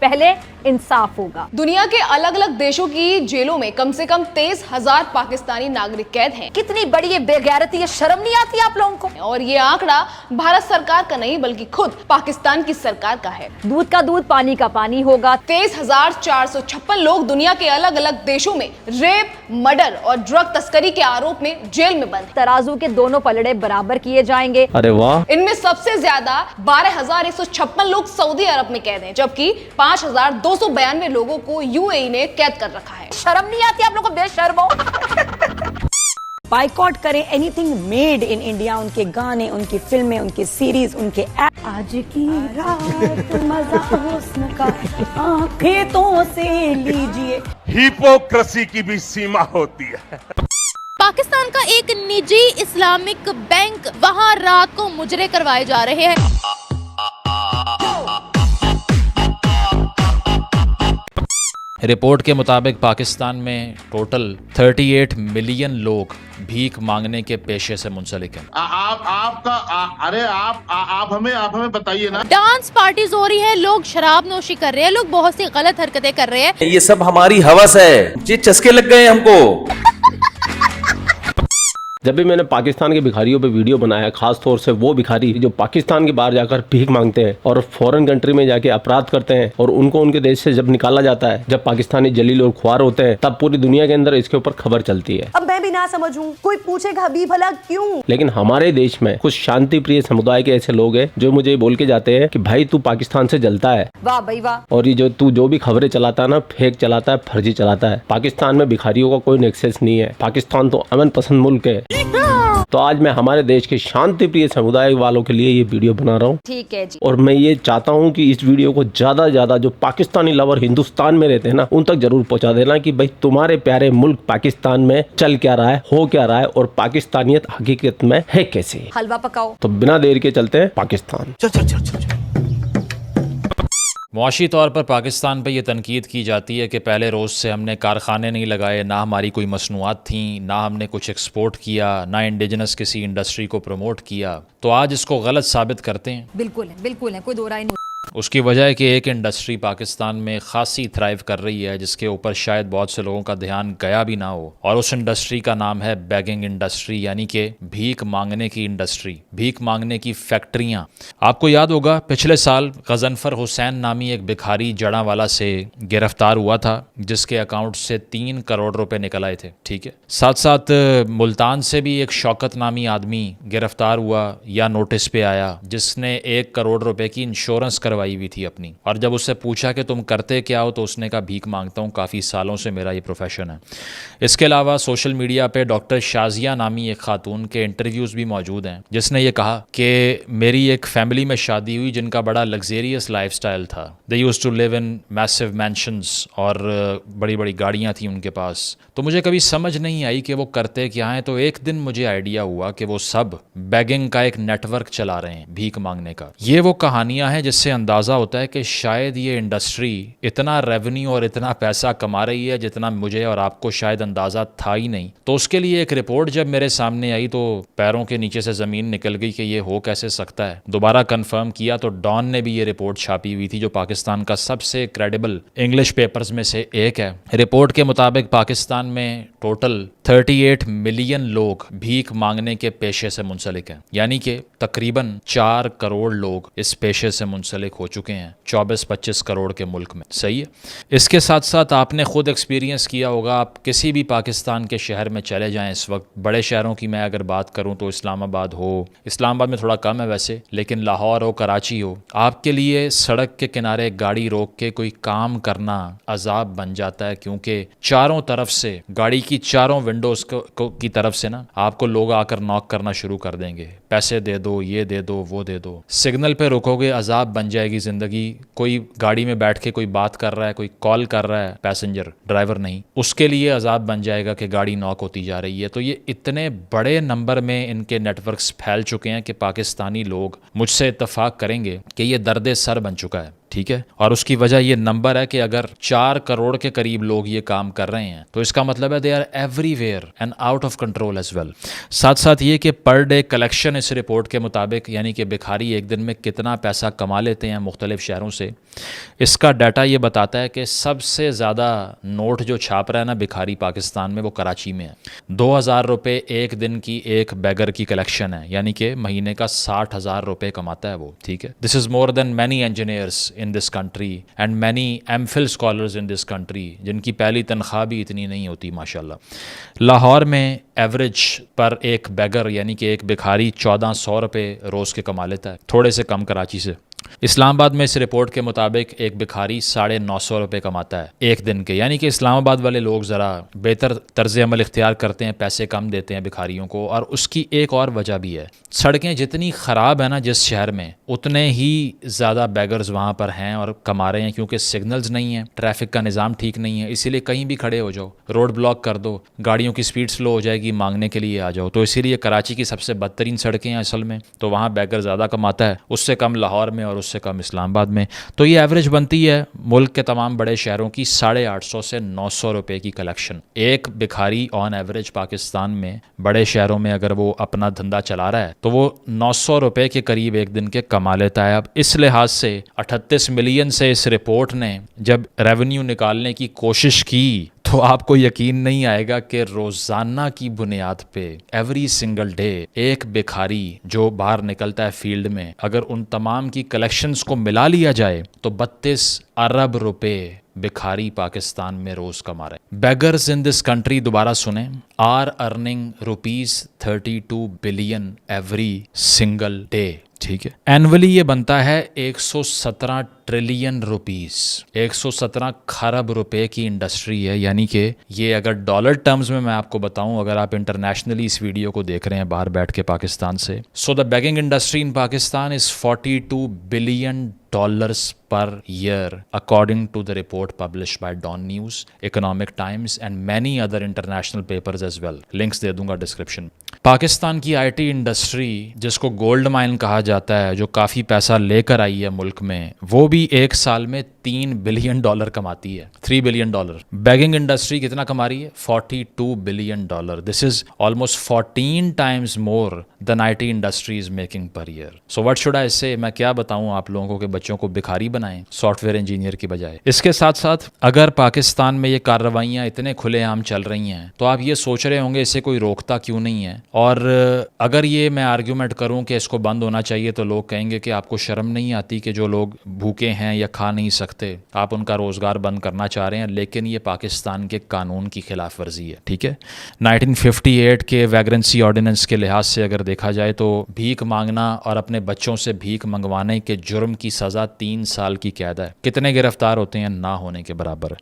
पहले इंसाफ होगा। दुनिया के अलग अलग देशों की जेलों में कम से कम 23,000 पाकिस्तानी नागरिक कैद हैं। कितनी बड़ी ये बेगैरती है, शर्म नहीं आती आप लोगों को? और ये आंकड़ा भारत सरकार का नहीं बल्कि खुद पाकिस्तान की सरकार का है। दूध का दूध, पानी का पानी होगा। 23,456 लोग दुनिया के अलग अलग देशों में रेप, मर्डर और ड्रग तस्करी के आरोप में जेल में बंद। तराजू के दोनों पलड़े बराबर किए जाएंगे। अरे वाह। इनमें सबसे ज्यादा 12,156 लोग सऊदी अरब में कैद हैं, जबकि 5,292 लोगों को यूएई ने कैद कर रखा है। शर्म नहीं आती आप लोगों को? बेशर्मो। बाइकआउट करें एनीथिंग मेड इन इंडिया, उनके गाने, उनकी फिल्में, उनकी सीरीज, उनके ऐप। आज की रात मजा हुस्न का आंखें से लीजिए। हिपोक्रेसी की भी सीमा होती है। पाकिस्तान का एक निजी इस्लामिक बैंक, वहां रात को मुजरे करवाए जा रहे हैं। रिपोर्ट के मुताबिक पाकिस्तान में टोटल 38 मिलियन लोग भीख मांगने के पेशे से मुंसलिक हैं। आप हमें बताइए ना। डांस पार्टीज हो रही है, लोग शराब नोशी कर रहे हैं, लोग बहुत सी गलत हरकतें कर रहे हैं। ये सब हमारी हवस है, ये चस्के लग गए हमको। जब भी मैंने पाकिस्तान के भिखारियों पे वीडियो बनाया, खास तौर से वो भिखारी जो पाकिस्तान के बाहर जाकर भीख मांगते हैं और फॉरेन कंट्री में जाके अपराध करते हैं और उनको उनके देश से जब निकाला जाता है, जब पाकिस्तानी जलील और ख्वार होते हैं, तब पूरी दुनिया के अंदर इसके ऊपर खबर चलती है। अब मैं भी ना समझूं, कोई पूछेगा भी भला क्यों? लेकिन हमारे देश में कुछ शांति प्रिय समुदाय के ऐसे लोग हैं जो मुझे बोल के जाते हैं कि भाई तू पाकिस्तान से जलता है। वाह भाई वाह। और ये जो तू जो भी खबरें चलाता है ना, फेक चलाता है, फर्जी चलाता है। पाकिस्तान में भिखारियों का कोई नेक्सेस नहीं है। पाकिस्तान तो अमन पसंद मुल्क है। तो आज मैं हमारे देश के शांति प्रिय समुदाय वालों के लिए ये वीडियो बना रहा हूँ। ठीक है जी। और मैं ये चाहता हूँ कि इस वीडियो को ज्यादा से ज्यादा जो पाकिस्तानी लवर हिंदुस्तान में रहते हैं ना, उन तक जरूर पहुंचा देना कि भाई तुम्हारे प्यारे मुल्क पाकिस्तान में चल क्या रहा है, हो क्या रहा है और पाकिस्तानियत हकीकत में है कैसे। हलवा पकाओ। तो बिना देर के चलते हैं पाकिस्तान। मुआशी तौर पर पाकिस्तान पे ये तनकीद की जाती है कि पहले रोज़ से हमने कारखाने नहीं लगाए, ना हमारी कोई मसनूआत थी, ना हमने कुछ एक्सपोर्ट किया, ना इंडिजिनस किसी इंडस्ट्री को प्रमोट किया। तो आज इसको गलत साबित करते हैं। बिल्कुल है, कोई दो राय नहीं। उसकी वजह है कि एक इंडस्ट्री पाकिस्तान में खासी थ्राइव कर रही है, जिसके ऊपर शायद बहुत से लोगों का ध्यान गया भी ना हो, और उस इंडस्ट्री का नाम है बैगिंग इंडस्ट्री, यानी कि भीख मांगने की इंडस्ट्री, भीख मांगने की फैक्ट्रियां। आपको याद होगा पिछले साल गजनफर हुसैन नामी एक भिखारी जड़ावाला से गिरफ्तार हुआ था, जिसके अकाउंट से 3 करोड़ रुपए निकल आए थे। ठीक है, साथ साथ मुल्तान से भी एक शौकत नामी आदमी गिरफ्तार हुआ या नोटिस पे आया, जिसने 1 करोड़ रुपए की इंश्योरेंस करवाई हुई थी अपनी। और जब उससे पूछा कि तुम करते क्या हो, तो उसने कहा भीख मांगता हूँ, काफ़ी सालों से मेरा ये प्रोफेशन है। इसके अलावा सोशल मीडिया पे डॉक्टर शाजिया नामी एक खातून के इंटरव्यूज़ भी मौजूद हैं, जिसने ये कहा कि मेरी एक फैमिली में शादी हुई जिनका बड़ा लग्जेरियस लाइफस्टाइल था। They used to live in massive mansions और बड़ी बड़ी गाड़ियाँ थी उनके पास। तो मुझे कभी समझ नहीं आई कि वो करते क्या हैं। तो एक दिन मुझे आइडिया हुआ कि वो सब बैगिंग का एक नेटवर्क चला रहे हैं, भीख मांगने का। ये वो कहानियाँ हैं जिससे अंदाज़ा होता है कि शायद ये इंडस्ट्री इतना रेवेन्यू और इतना पैसा कमा रही है जितना मुझे और आपको शायद अंदाज़ा था ही नहीं। तो उसके लिए एक रिपोर्ट जब मेरे सामने आई तो पैरों के नीचे से ज़मीन निकल गई कि ये हो कैसे सकता है। दोबारा कंफर्म किया तो डॉन ने भी ये रिपोर्ट छापी हुई थी, जो पाकिस्तान का सबसे क्रेडिबल इंग्लिश पेपर्स में से एक है। रिपोर्ट के मुताबिक पाकिस्तान में टोटल 38 मिलियन लोग भीख मांगने के पेशे से मुंसलिक हैं, यानी कि तकरीबन 4 करोड़ लोग इस पेशे से मुंसलिक हो चुके हैं 24-25 करोड़ के मुल्क में। सही है। इसके साथ साथ आपने खुद एक्सपीरियंस किया होगा, आप किसी भी पाकिस्तान के शहर में चले जाएं इस वक्त, बड़े शहरों की मैं अगर बात करूं तो इस्लामाबाद हो, इस्लामाबाद में थोड़ा कम है वैसे, लेकिन लाहौर हो, कराची हो, आपके लिए सड़क के किनारे गाड़ी रोक के कोई काम करना अजाब बन जाता है, क्योंकि चारों तरफ से, गाड़ी की चारों विंडोज की तरफ से ना आपको लोग आकर नॉक करना शुरू कर देंगे, पैसे दे दो, ये दे दो, वो दे दो। सिग्नल पे रुकोगे अजाब बन जाएगी ज़िंदगी। कोई गाड़ी में बैठ के कोई बात कर रहा है, कोई कॉल कर रहा है, पैसेंजर, ड्राइवर नहीं, उसके लिए अजाब बन जाएगा कि गाड़ी नॉक होती जा रही है। तो ये इतने बड़े नंबर में इनके नेटवर्क्स फैल चुके हैं कि पाकिस्तानी लोग मुझसे इत्तफाक करेंगे कि ये दर्द सर बन चुका है। ठीक है। और उसकी वजह ये नंबर है कि अगर 4 करोड़ के करीब लोग ये काम कर रहे हैं तो इसका मतलब है they are everywhere and out of control as well. साथ साथ ये कि पर डे कलेक्शन इस रिपोर्ट के मुताबिक, यानी कि भिखारी एक दिन में कितना पैसा कमा लेते हैं मुख्तलिफ शहरों से, इसका डाटा ये बताता है कि सबसे ज़्यादा नोट जो छाप रहा है ना भिखारी पाकिस्तान में, वो कराची में है। 2000 रुपये एक दिन की एक बैगर की कलेक्शन है, यानी कि महीने का 60,000 रुपये कमाता है वो, ठीक है। This is more than many engineers in this country and many MPhil scholars in this country, जिनकी पहली तनख्वाह भी इतनी नहीं होती माशाल्लाह। लाहौर में एवरेज पर एक बैगर यानी कि एक भिखारी 1400 रुपये रोज़ के कमा लेता है, थोड़े से कम कराची से। इस्लामाबाद में इस रिपोर्ट के मुताबिक एक भिखारी 950 रुपये कमाता है एक दिन के, यानी कि इस्लामाबाद वाले लोग ज़रा बेहतर तर्ज अमल इख्तियार करते हैं, पैसे कम देते हैं भिखारियों को। और उसकी एक और वजह भी है, सड़कें जितनी ख़राब है ना जिस शहर में, उतने ही ज़्यादा बैगर्स वहाँ पर हैं और कमा रहे हैं, क्योंकि सिग्नल्स नहीं हैं, ट्रैफिक का निज़ाम ठीक नहीं है, इसीलिए कहीं भी खड़े हो जाओ, रोड ब्लॉक कर दो, गाड़ियों की स्पीड स्लो हो जाएगी, मांगने के लिए आ जाओ। तो इसीलिए कराची की सबसे बदतरीन सड़कें हैं असल में, तो वहाँ बैगर ज़्यादा कमाता है, उससे कम लाहौर में और उससे कम इस्लामाबाद में। तो ये एवरेज बनती है मुल्क के तमाम बड़े शहरों की 850 से 900 रुपये की कलेक्शन। एक भिखारी ऑन एवरेज पाकिस्तान में बड़े शहरों में अगर वो अपना धंधा चला रहा है तो वो 900 रुपये के करीब एक दिन के कमा लेता है। अब इस लिहाज से 38 मिलियन से इस रिपोर्ट ने जब रेवेन्यू निकालने की कोशिश की तो आपको यकीन नहीं आएगा कि रोज़ाना की बुनियाद पे एवरी सिंगल डे एक भिखारी जो बाहर निकलता है फील्ड में, अगर उन तमाम की कलेक्शंस को मिला लिया जाए तो 32 अरब रुपए भिखारी पाकिस्तान में रोज कमा रहे हैं। बेगर्स इन दिस कंट्री, दोबारा सुने, are earning ₹32 billion every single day, ठीक है। एनुअली ये बनता है 117 ट्रिलियन रुपीस, 117 खरब रुपए की इंडस्ट्री है। यानी कि ये अगर डॉलर टर्म्स में मैं आपको बताऊं, अगर आप इंटरनेशनली इस वीडियो को देख रहे हैं बाहर बैठ के पाकिस्तान से, so the begging industry in Pakistan is $42 billion per year, according to the report published by Dawn News, Economic Times and many other international papers as well. Links दे दूंगा डिस्क्रिप्शन। पाकिस्तान की आईटी इंडस्ट्री, जिसको गोल्ड माइन कहा जाता है, जो काफ़ी पैसा लेकर आई है मुल्क में, वो भी एक साल में $3 बिलियन कमाती है, $3 बिलियन। बैगिंग इंडस्ट्री कितना कमा रही है? $42 billion. This is almost 14 times more than IT industry is making per year. So what should I से? मैं क्या बताऊं आप लोगों के बच्चों को भिखारी बनाएं सॉफ्टवेयर इंजीनियर की बजाय। इसके साथ साथ अगर पाकिस्तान में ये कार्रवाइयाँ इतने खुलेआम चल रही हैं तो आप ये सोच रहे होंगे इसे कोई रोकता क्यों नहीं है। और अगर ये मैं आर्ग्यूमेंट करूं कि इसको बंद होना चाहिए तो लोग कहेंगे कि आपको शर्म नहीं आती कि जो लोग भूखे हैं या खा नहीं सकते, आप उनका रोज़गार बंद करना चाह रहे हैं। लेकिन ये पाकिस्तान के कानून की खिलाफ वर्जी है, ठीक है। 1958 के वैग्रेंसी ऑर्डिनेंस के लिहाज से अगर देखा जाए तो भीख मांगना और अपने बच्चों से भीख मंगवाने के जुर्म की सज़ा 3 साल की कैद है। कितने गिरफ्तार होते हैं? ना होने के बराबर।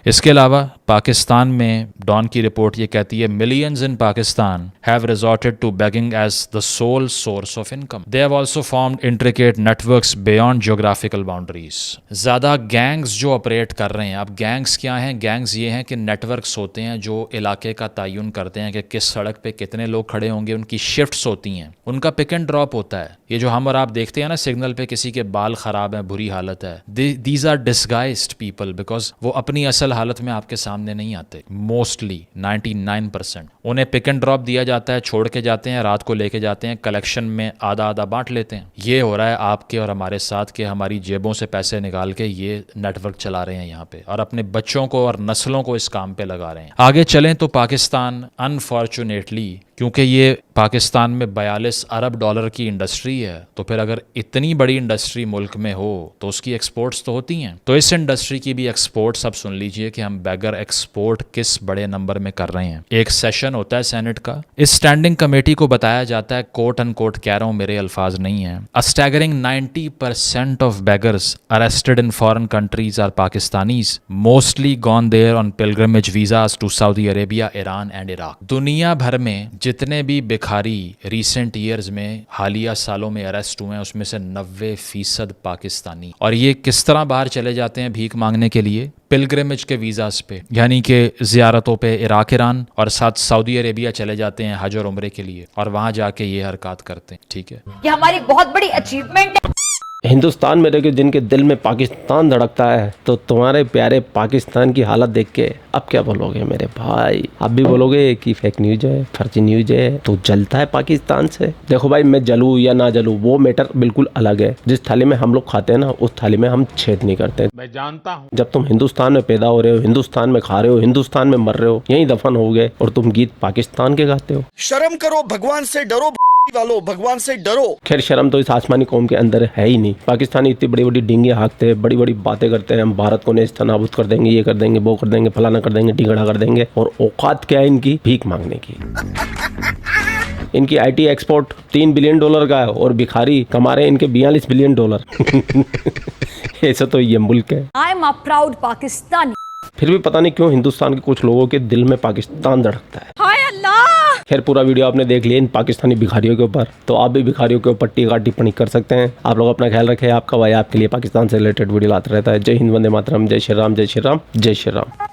इसके अलावा पाकिस्तान में डॉन की रिपोर्ट ये कहती है, millions in Pakistan have resorted to begging as the sole source of income. They have also formed intricate networks beyond geographical boundaries. ज़्यादा गैंग्स जो ऑपरेट कर रहे हैं, अब गैंग्स क्या हैं? गैंग्स ये हैं कि नेटवर्क्स होते हैं जो इलाके का तयन करते हैं कि किस सड़क पे कितने लोग खड़े होंगे, उनकी शिफ्ट्स होती हैं, उनका पिक एंड ड्रॉप होता है। ये जो हम और आप देखते हैं ना सिग्नल पे किसी के बाल ख़राब हैं, बुरी हालत है, these are disguised people, because वो अपनी असल हालत में आपके सामने नहीं आते। मोस्टली 99% उन्हें पिक एंड ड्रॉप दिया जाता है, छोड़ के जाते हैं, रात को लेके जाते हैं, कलेक्शन में आधा आधा बांट लेते हैं। ये हो रहा है आपके और हमारे साथ के, हमारी जेबों से पैसे निकाल के ये नेटवर्क चला रहे हैं यहाँ पे और अपने बच्चों को और नस्लों को इस काम पे लगा रहे हैं। आगे चलें तो पाकिस्तान अनफॉर्चुनेटली, क्योंकि ये पाकिस्तान में $42 अरब की इंडस्ट्री है, तो फिर अगर इतनी बड़ी इंडस्ट्री मुल्क में हो तो उसकी एक्सपोर्ट्स तो होती हैं। तो इस इंडस्ट्री की भी एक्सपोर्ट्स, अब सुन लीजिए कि हम बैगर एक्सपोर्ट किस बड़े नंबर में कर रहे हैं। एक सेशन होता है सेनेट का, इस स्टैंडिंग कमेटी को बताया जाता है, कोट एंड कोट कह रहा हूं, मेरे अल्फाज नहीं है, a staggering 90% of beggars arrested in foreign countries are Pakistanis, mostly gone there on pilgrimage visas to Saudi Arabia, Iran and Iraq. दुनिया भर में जितने भी भिखारी रिसेंट ईयर्स में, हालिया सालों में अरेस्ट हुए हैं, उसमें से 90% पाकिस्तानी। और ये किस तरह बाहर चले जाते हैं भीख मांगने के लिए? पिलग्रिमेज के वीज़ास पे, यानी कि ज़ियारतों पे इराक, ईरान और साथ सऊदी अरेबिया चले जाते हैं हज और उम्रे के लिए, और वहाँ जाके ये हरकत करते हैं, ठीक है। ये हमारी बहुत बड़ी अचीवमेंट है। हिंदुस्तान में रह के जिनके दिल में पाकिस्तान धड़कता है, तो तुम्हारे प्यारे पाकिस्तान की हालत देख के अब क्या बोलोगे मेरे भाई? आप भी बोलोगे कि फेक न्यूज है, फर्जी न्यूज है, तो जलता है पाकिस्तान से। देखो भाई, मैं जलूं या ना जलूं वो मैटर बिल्कुल अलग है। जिस थाली में हम लोग खाते हैं ना, उस थाली में हम छेद नहीं करते। मैं जानता हूँ। जब तुम हिंदुस्तान में पैदा हो रहे हो, हिंदुस्तान में खा रहे हो, हिंदुस्तान में मर रहे हो, यहीं दफन हो गए, और तुम गीत पाकिस्तान के गाते हो। शर्म करो, भगवान से डरो वालों, भगवान से डरो। खैर, शर्म तो इस आसमानी कौम के अंदर है ही नहीं। पाकिस्तानी इतनी बड़ी बड़ी डींगे हाँकते हैं, बड़ी बड़ी बातें करते हैं, हम भारत को नेस्त नाबूद कर देंगे, ये कर देंगे, वो कर देंगे, फलाना कर देंगे, टिंगड़ा कर देंगे, और औकात क्या है इनकी? भीख मांगने की। इनकी आईटी एक्सपोर्ट $3 बिलियन का है, और भिखारी कमा रहे हैं इनके $42 बिलियन। ऐसा तो ये मुल्क है। I am a proud Pakistani. फिर भी पता नहीं क्यों हिंदुस्तान के कुछ लोगों के दिल में पाकिस्तान धड़कता है। हाय अल्लाह। खैर, पूरा वीडियो आपने देख लिया इन पाकिस्तानी भिखारियों के ऊपर, तो आप भी भिखारियों के ऊपर टीका टिप्पणी कर सकते हैं। आप लोग अपना ख्याल रखें। आपका भाई आपके लिए पाकिस्तान से रिलेटेड वीडियो लाता रहता है। जय हिंद, वंदे मातरम, जय श्री राम, जय श्री राम, जय श्री राम।